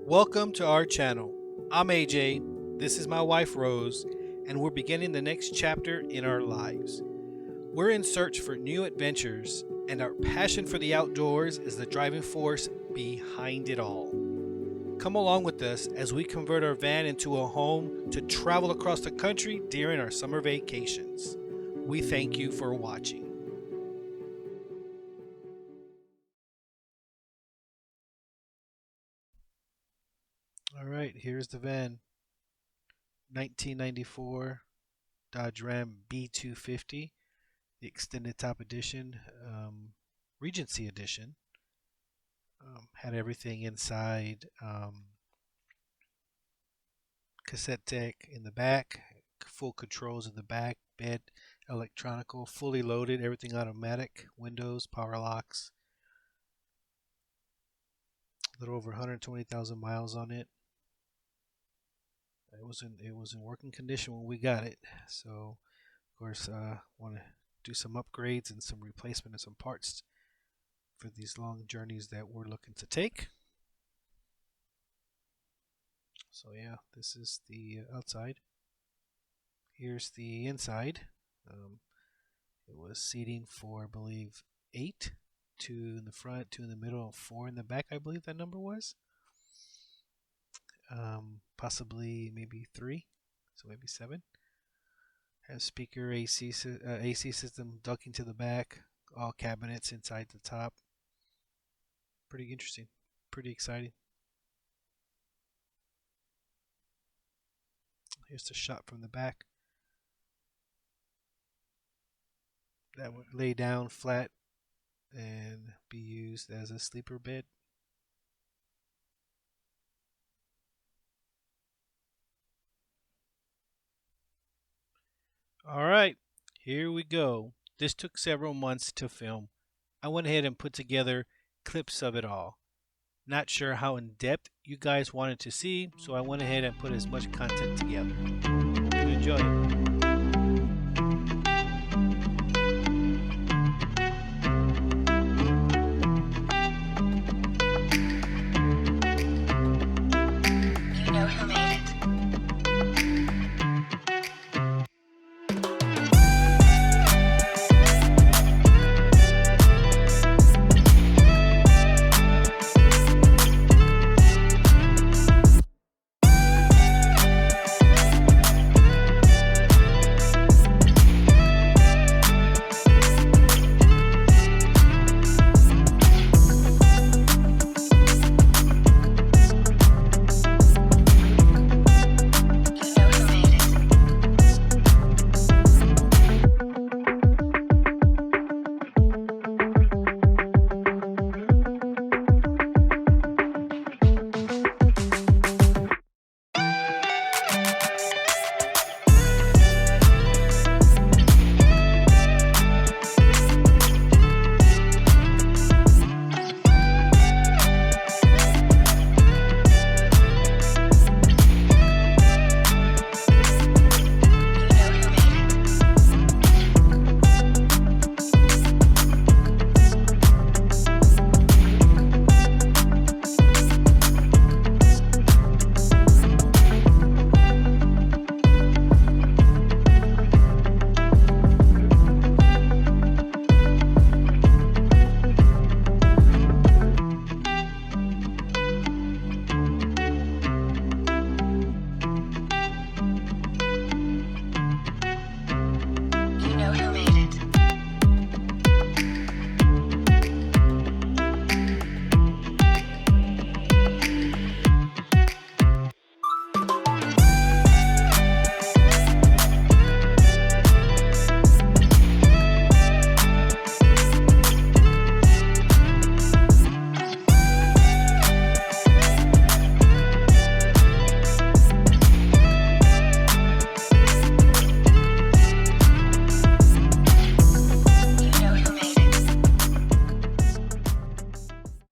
Welcome to our channel. I'm AJ, this is my wife Rose, and we're beginning the next chapter in our lives. We're in search for new adventures, and our passion for the outdoors is the driving force behind it all. Come along with us as we convert our van into a home to travel across the country during our summer vacations. We thank you for watching. All right, here's the van. 1994 Dodge Ram B250, the extended top edition, Regency edition. Had everything inside. Cassette deck in the back, full controls in the back, bed, electronical, fully loaded, everything automatic, windows, power locks. A little over 120,000 miles on it. It was in working condition when we got it. So, of course, want to do some upgrades and some replacement of some parts for these long journeys that we're looking to take. So yeah, this is the outside. Here's the inside. It was seating for, I believe, 8, 2 in the front, 2 in the middle, 4 in the back, I believe that number was. Possibly maybe 3, so maybe 7. Has speaker, AC system ducking to the back, all cabinets inside the top. Pretty interesting, pretty exciting. Here's the shot from the back. That would lay down flat and be used as a sleeper bed. Alright, here we go. This took several months to film. I went ahead and put together clips of it all. Not sure how in depth you guys wanted to see, so I went ahead and put as much content together. Hope you enjoy it.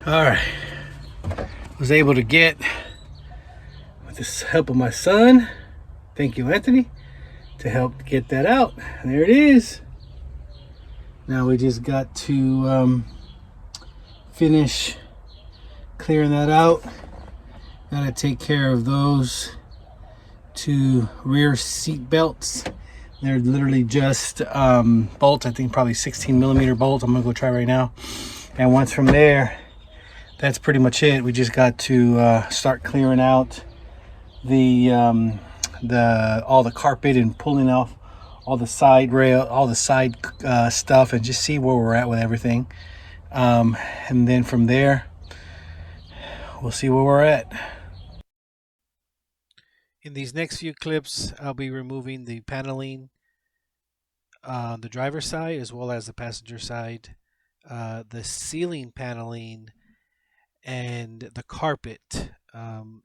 Alright, was able to get, with the help of my son, thank you Anthony, to help get that out. There it is. Now we just got to finish clearing that out, Gotta take care of those two rear seat belts. They're literally just bolts. I think probably 16 millimeter bolts. I'm gonna go try right now. And once from there, that's pretty much it. We just got to start clearing out the all the carpet and pulling off all the side rail, all the side stuff, and just see where we're at with everything. And then from there, we'll see where we're at. In these next few clips, I'll be removing the paneling on the driver's side as well as the passenger side, the ceiling paneling, and the carpet.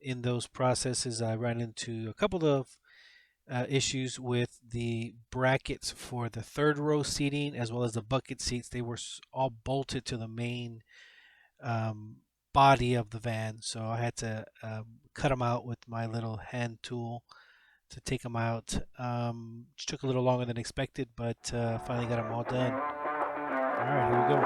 In those processes, I ran into a couple of issues with the brackets for the third row seating as well as the bucket seats. They were all bolted to the main body of the van, so I had to cut them out with my little hand tool to take them out. It took a little longer than expected, but finally got them all done. All right, here we go.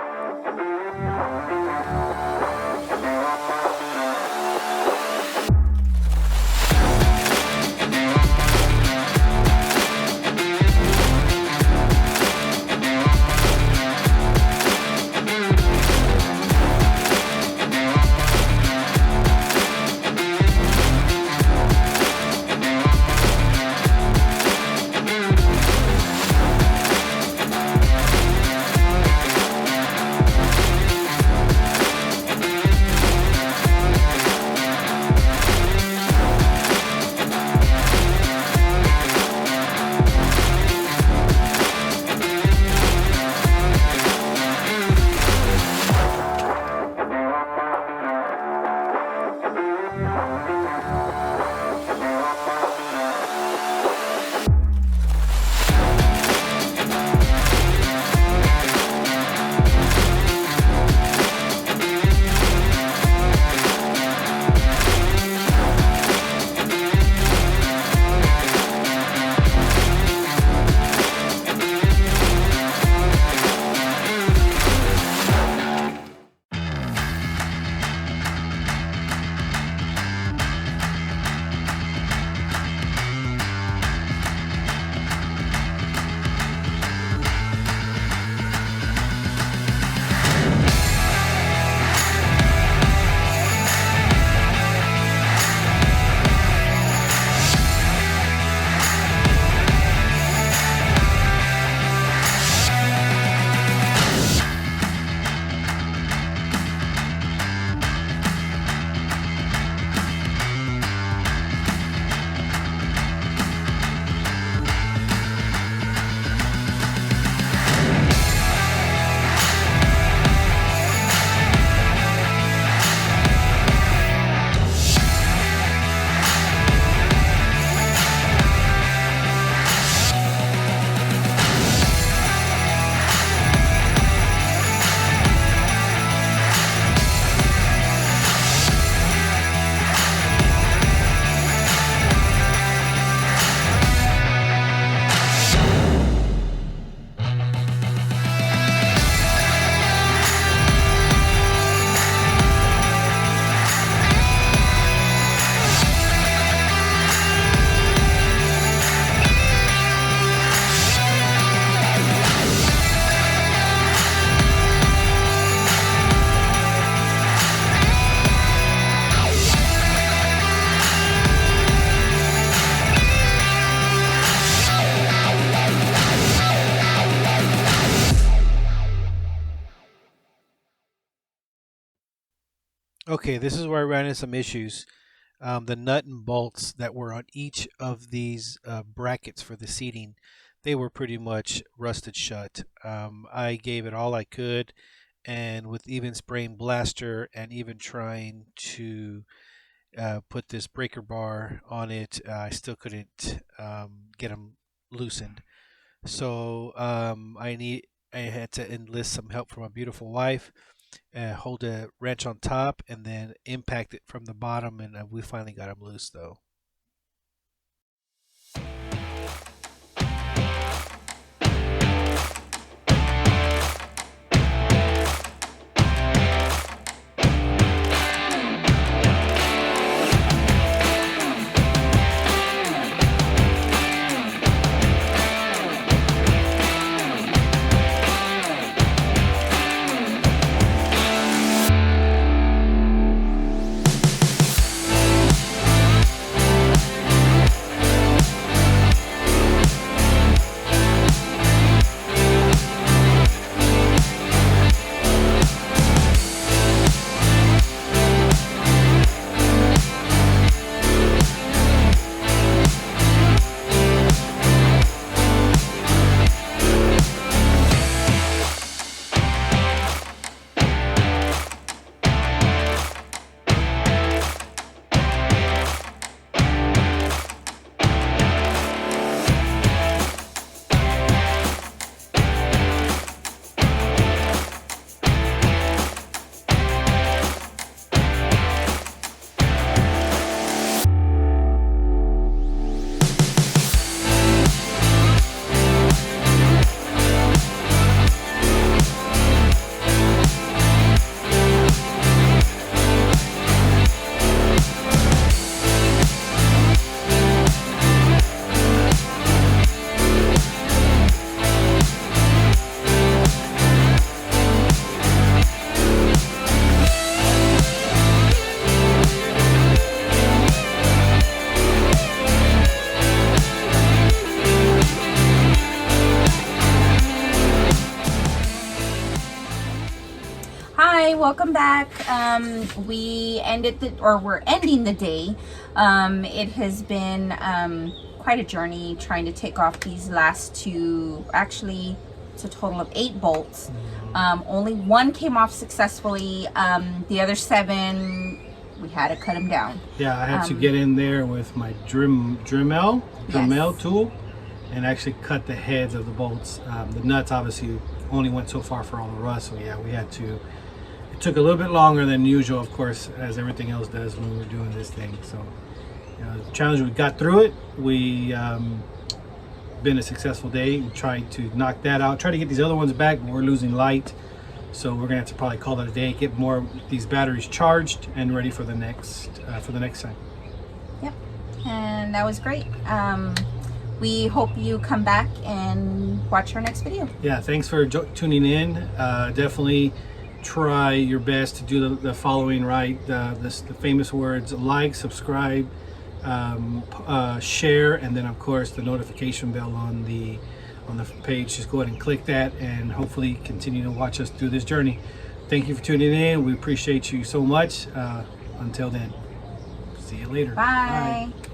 Okay, this is where I ran into some issues. The nut and bolts that were on each of these brackets for the seating, they were pretty much rusted shut. I gave it all I could, and with even spraying blaster and even trying to put this breaker bar on it, I still couldn't get them loosened. So I had to enlist some help from my beautiful wife, hold a wrench on top, and then impact it from the bottom, and we finally got them loose though. Hi, welcome back. We're ending the day. It has been quite a journey trying to take off these last two. Actually, it's a total of 8 bolts. Only one came off successfully. The other 7, we had to cut them down. Yeah, I had to get in there with my Dremel tool and actually cut the heads of the bolts. The nuts obviously only went so far for all the rust, so yeah, we had to. It took a little bit longer than usual, of course, as everything else does when we're doing this thing. So, the challenge, we got through it. We been a successful day. We tried to knock that out. Try to get these other ones back, but we're losing light, so we're gonna have to probably call it a day. Get more of these batteries charged and ready for the next time. Yep, and that was great. We hope you come back and watch our next video. Yeah, thanks for tuning in. Definitely try your best to do the following right. The famous words: like, subscribe, share, and then of course the notification bell on the page. Just go ahead and click that, and hopefully continue to watch us through this journey. Thank you for tuning in. We appreciate you so much. Until then, see you later. Bye. Bye.